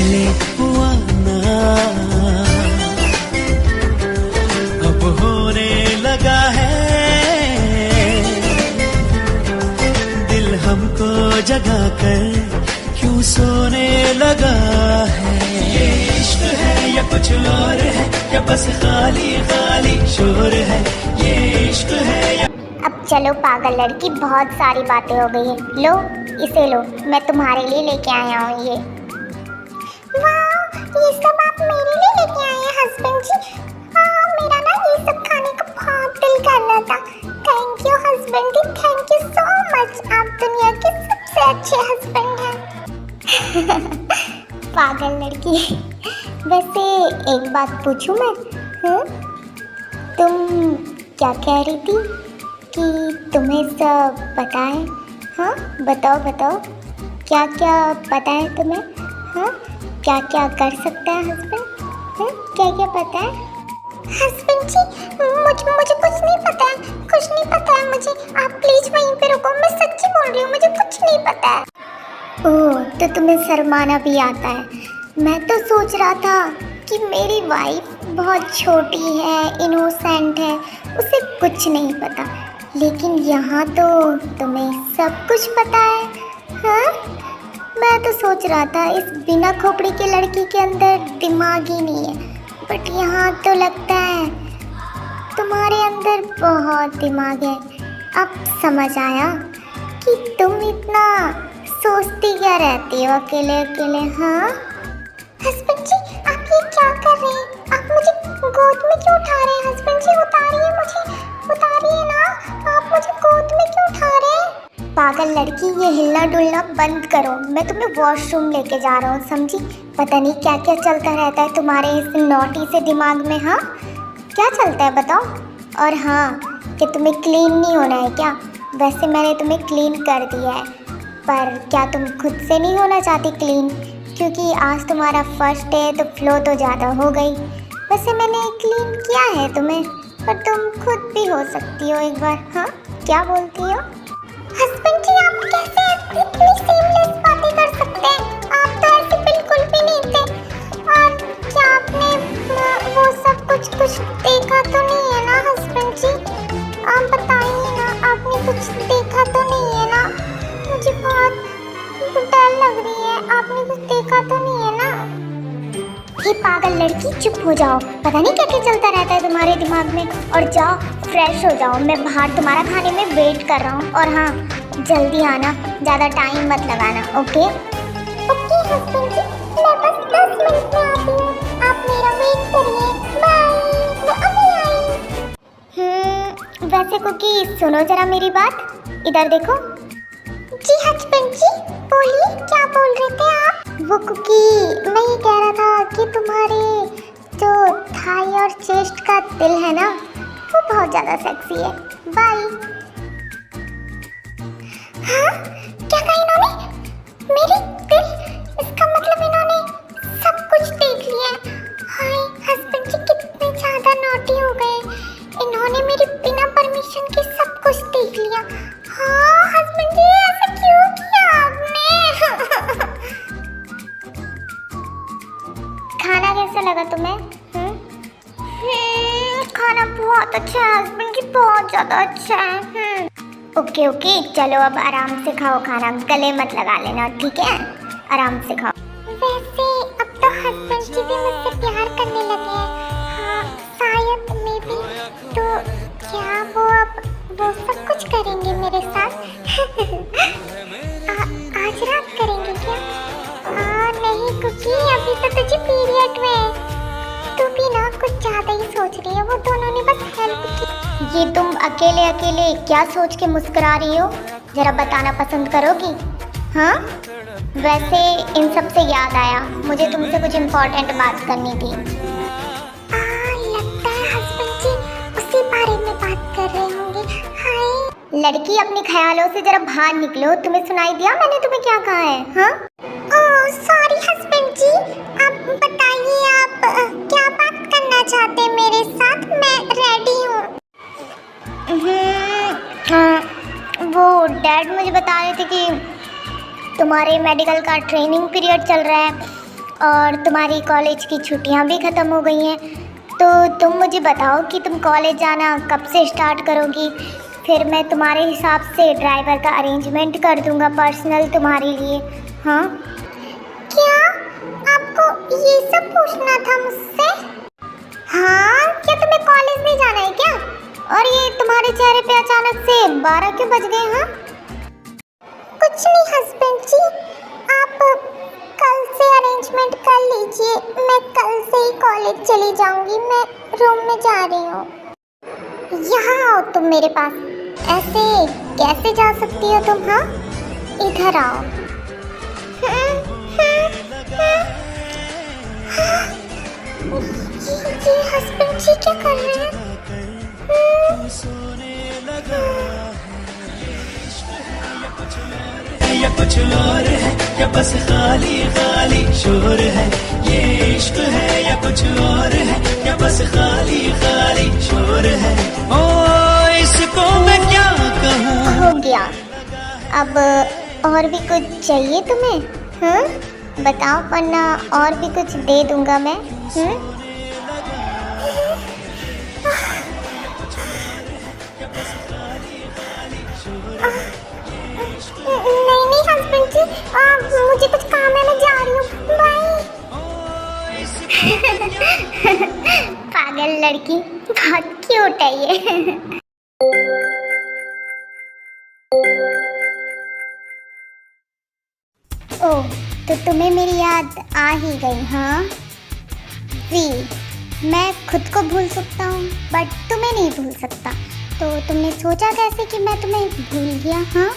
पहले हुआ ना, अब होने लगा है। दिल हमको जगा कर क्यों सोने लगा है। ये इश्क है या कुछ और है, या बस खाली खाली शोर है। ये इश्क है या... अब चलो पागल लड़की, बहुत सारी बातें हो गई है। लो इसे लो, मैं तुम्हारे लिए लेके आया हूँ ये। वाह, ये सब आप मेरे लिए लेके आए हैं हस्बैंड जी। मेरा ना ये सब खाने का बहुत दिल कर रहा था। Thank you husband ji, thank you so much. आप दुनिया के सबसे अच्छे हस्बैंड हैं। पागल लड़की, वैसे एक बात पूछूं मैं? तुम क्या कह रही थी कि तुम्हें सब पता है? हाँ बताओ बताओ, क्या क्या पता है तुम्हें? हाँ क्या क्या कर सकता है हस्बैंड? क्या क्या पता है हस्बैंड जी? मुझे कुछ नहीं पता है, कुछ नहीं पता है मुझे। आप प्लीज वहीं पे रुको, मैं सच्ची बोल रही हूँ, मुझे कुछ नहीं पता है। ओह, तो तुम्हें शर्माना भी आता है। मैं तो सोच रहा था कि मेरी वाइफ बहुत छोटी है, इनोसेंट है, उसे कुछ नहीं पता, लेकिन यहाँ तो तुम्हें सब कुछ पता है। हाँ, मैं तो सोच रहा था इस बिना खोपड़ी के लड़की के अंदर दिमाग ही नहीं है, बट यहाँ तो लगता है तुम्हारे अंदर बहुत दिमाग है। अब समझ आया कि तुम इतना सोचती क्या रहती हो अकेले अकेले। हाँ हस्बैंड जी, आप ये क्या कर रहे हैं? आप मुझे गोद में क्यों उठा रहे हैं? हस्बैंड जी उतारिए मुझे, उतारिए ना, आप मुझे गोद में क्यों उठा रहे हैं? पागल लड़की, ये हिलना डुलना बंद करो, मैं तुम्हें वॉशरूम लेके जा रहा हूँ, समझी? पता नहीं क्या क्या चलता रहता है तुम्हारे इस नॉटी से दिमाग में। हाँ क्या चलता है बताओ? और हाँ, कि तुम्हें क्लीन नहीं होना है क्या? वैसे मैंने तुम्हें क्लीन कर दिया है, पर क्या तुम खुद से नहीं होना चाहती क्लीन? क्योंकि आज तुम्हारा फर्स्ट डे तो फ्लो तो ज़्यादा हो गई। वैसे मैंने क्लीन किया है तुम्हें, पर तुम खुद भी हो सकती हो एक बार। हाँ क्या बोलती हो? हस्बैंड जी, आप कैसे इतनी सेमलेस बातें कर सकते हैं? आप तो ऐसे बिल्कुल भी नहीं थे। और क्या आपने वो सब कुछ देखा तो नहीं है ना हस्बैंड जी? आप बताइए ना, आपने कुछ देखा तो नहीं है ना? मुझे बहुत डर लग रही है, आपने कुछ देखा तो नहीं है ना? ये पागल लड़की, चुप हो जाओ, पता नहीं क्या क्या चलता रहता है तुम्हारे दिमाग में। और जाओ फ्रेश हो जाओ, मैं बाहर तुम्हारा खाने में वेट कर रहा हूँ। और हाँ, जल्दी आना, ज़्यादा टाइम मत लगाना। ओके ओके हस्बैंड जी, मैं बस 10 मिनट में आती हूँ, आप मेरा वेट करिए। बाय, मैं अभी आई। वैसे कुकी, सुनो जरा मेरी बात, इधर देखो। जी हस्बैंड जी, बोलिए, क्या बोल रहे थे आप? वो कुकी, मैं ये कह रहा था कि तुम्हारे जो थाई और चेस्ट का दिल है ना, वो बहुत ज़्यादा सेक्सी है। बाय। हाँ क्या कहा इन्होंने? मेरे दिल? इसका मतलब इन्होंने सब कुछ देख लिया है। हाय हस्बैंड जी, कितने ज़्यादा नॉटी हो गए, इन्होंने मेरे बिना परमिशन के सब कुछ देख लिया। हाँ हस्बैंड जी, ऐसा क्यों किया आपने? खाना कैसा लगा तुम्हें? खाना बहुत अच्छा है हस्बैंड जी, बहुत ज़्यादा अच्छा है। ओके ओके, चलो अब आराम से खाओ खाना, गले मत लगा लेना, ठीक है? आराम से खाओ। वैसे अब तो हस्बैंड जी भी मुझसे प्यार करने लगे हैं। हाँ शायद मे बी, तो क्या वो अब वो सब कुछ करेंगे मेरे साथ? आज रात करेंगे क्या? नहीं कुकी, अभी तो तुझे पीरियड में, तू भी ना कुछ ज़्यादा ही सोच रही है। वो दोनों ने बस हेल्प की। ये तुम अकेले अकेले क्या सोच के मुस्कुरा रही हो, जरा बताना पसंद करोगी? हाँ वैसे इन सब से याद आया, मुझे तुमसे कुछ इम्पोर्टेंट बात करनी थी। लगता है हस्बैंड जी उसी बारे में बात कर रहे होंगे। हाय लड़की, अपने ख्यालों से जरा बाहर निकलो, तुम्हें सुनाई दिया मैंने तुम्हें क्या कहा है? हाँ ओह सॉरी हस्बैंड जी, आप बताइए, आप क्या बात करना चाहते हैं मेरे साथ? मैं रेडी हूँ। वो डैड मुझे बता रहे थे कि तुम्हारे मेडिकल का ट्रेनिंग पीरियड चल रहा है और तुम्हारी कॉलेज की छुट्टियां भी ख़त्म हो गई हैं। तो तुम मुझे बताओ कि तुम कॉलेज जाना कब से स्टार्ट करोगी। फिर मैं तुम्हारे हिसाब से ड्राइवर का अरेंजमेंट कर दूंगा पर्सनल तुम्हारे लिए। हाँ, क्या आपको ये सब पूछना था मुझसे? हाँ, क्या तुम्हें कॉलेज नहीं जाना है क्या? और ये तुम्हारे चेहरे पे अचानक से 12 क्यों बज गए? हाँ, कुछ नहीं हस्बैंड जी, आप कल से अरेंजमेंट कर लीजिए। मैं कल से ही कॉलेज चली जाऊंगी। मैं रूम में जा रही हूँ। यहाँ आओ तुम मेरे पास। ऐसे कैसे जा सकती हो तुम? हाँ, इधर आओ। ये हस्बैंड जी क्या कर रहे हैं? या कुछ और है या बस खाली खाली शोर है। ये इश्क है या कुछ और है या बस खाली खाली शोर है। ओ इसको मैं क्या कहूँ। हो गया। अब और भी कुछ चाहिए तुम्हें? हाँ, बताओ, वरना और भी कुछ दे दूंगा मैं। नहीं हस्बैंड जी, मुझे कुछ काम है, मैं जा रही हूँ। बाय। पागल लड़की, बहुत क्यूट है ये। ओह, तो तुम्हें मेरी याद आ ही गई? हाँ जी, मैं खुद को भूल सकता हूँ बट तुम्हें नहीं भूल सकता। तो तुमने सोचा कैसे कि मैं तुम्हें भूल गया? हाँ,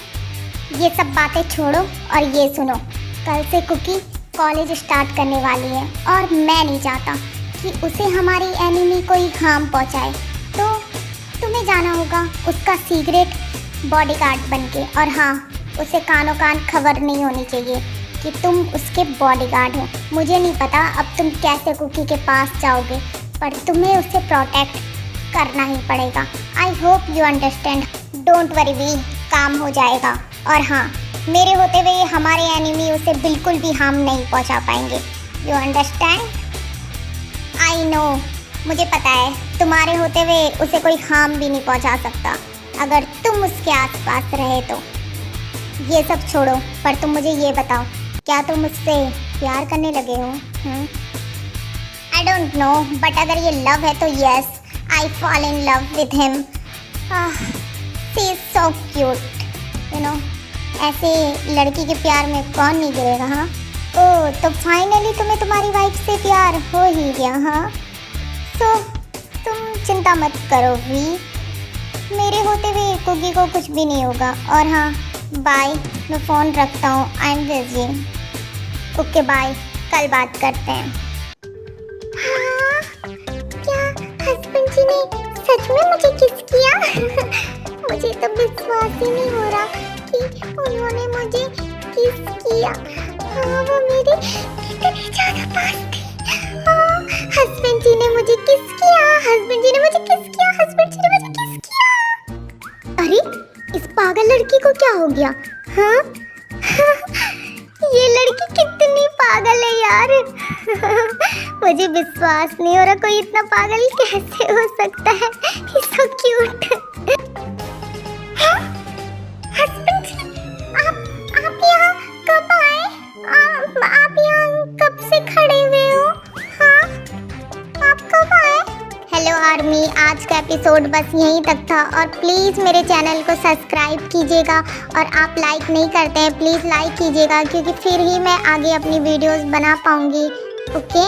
ये सब बातें छोड़ो और ये सुनो, कल से कुकी कॉलेज स्टार्ट करने वाली है और मैं नहीं चाहता कि उसे हमारी एनिमी कोई हार्म पहुंचाए। तो तुम्हें जाना होगा उसका सीक्रेट बॉडीगार्ड बनके। और हाँ, उसे कानों कान खबर नहीं होनी चाहिए कि तुम उसके बॉडीगार्ड हो। मुझे नहीं पता अब तुम कैसे कुकी के पास जाओगे, पर तुम्हें उसे प्रोटेक्ट करना ही पड़ेगा। I hope you understand. Don't worry बी, काम हो जाएगा। और हाँ, मेरे होते हुए हमारे एनिमी उसे बिल्कुल भी हार्म नहीं पहुंचा पाएंगे। You understand? आई नो, मुझे पता है तुम्हारे होते हुए उसे कोई हार्म भी नहीं पहुंचा सकता अगर तुम उसके आसपास रहे तो। ये सब छोड़ो, पर तुम मुझे ये बताओ, क्या तुम उससे प्यार करने लगे हो? आई डोंट नो, बट अगर ये लव है तो yes, I fall in love with him. She is so cute, you know. ऐसे लड़की के प्यार में कौन नहीं गिरेगा? हाँ, ओह, तो फाइनली तुम्हें तुम्हारी वाइफ से प्यार हो ही गया? हाँ, तो तुम चिंता मत करो भी, मेरे होते हुए कुकी को कुछ भी नहीं होगा। और हाँ, बाय, मैं फ़ोन रखता हूँ, I am busy. Okay bye, कल बात करते हैं। हाँ, क्या हस्बैंड जी ने सच में मुझे किस किया? मुझे तो विश्वास ही नहीं हो रहा कि उन्होंने मुझे किस किया। हाँ, वो मेरे कितने ज़्यादा पास थे। हाँ, हस्बैंड जी ने मुझे किस किया, हस्बैंड जी ने मुझे किस किया, हस्बैंड जी ने मुझे किस किया। अरे, इस पागल लड़की को क्या हो गया? हाँ? ये लड़की कितनी पागल है यार। मुझे विश्वास नहीं हो रहा, कोई इतना पागल कैसे हो सकता है। So cute. हस्बैंड जी, आप यहाँ कब आए? आप यहाँ कब से खड़े हुए हो? हाँ, आप कब आए? हेलो आर्मी, आज का एपिसोड बस यहीं तक था। और प्लीज़ मेरे चैनल को सब्सक्राइब कीजिएगा, और आप लाइक नहीं करते हैं, प्लीज़ लाइक कीजिएगा, क्योंकि फिर ही मैं आगे अपनी वीडियोस बना पाऊँगी। ओके।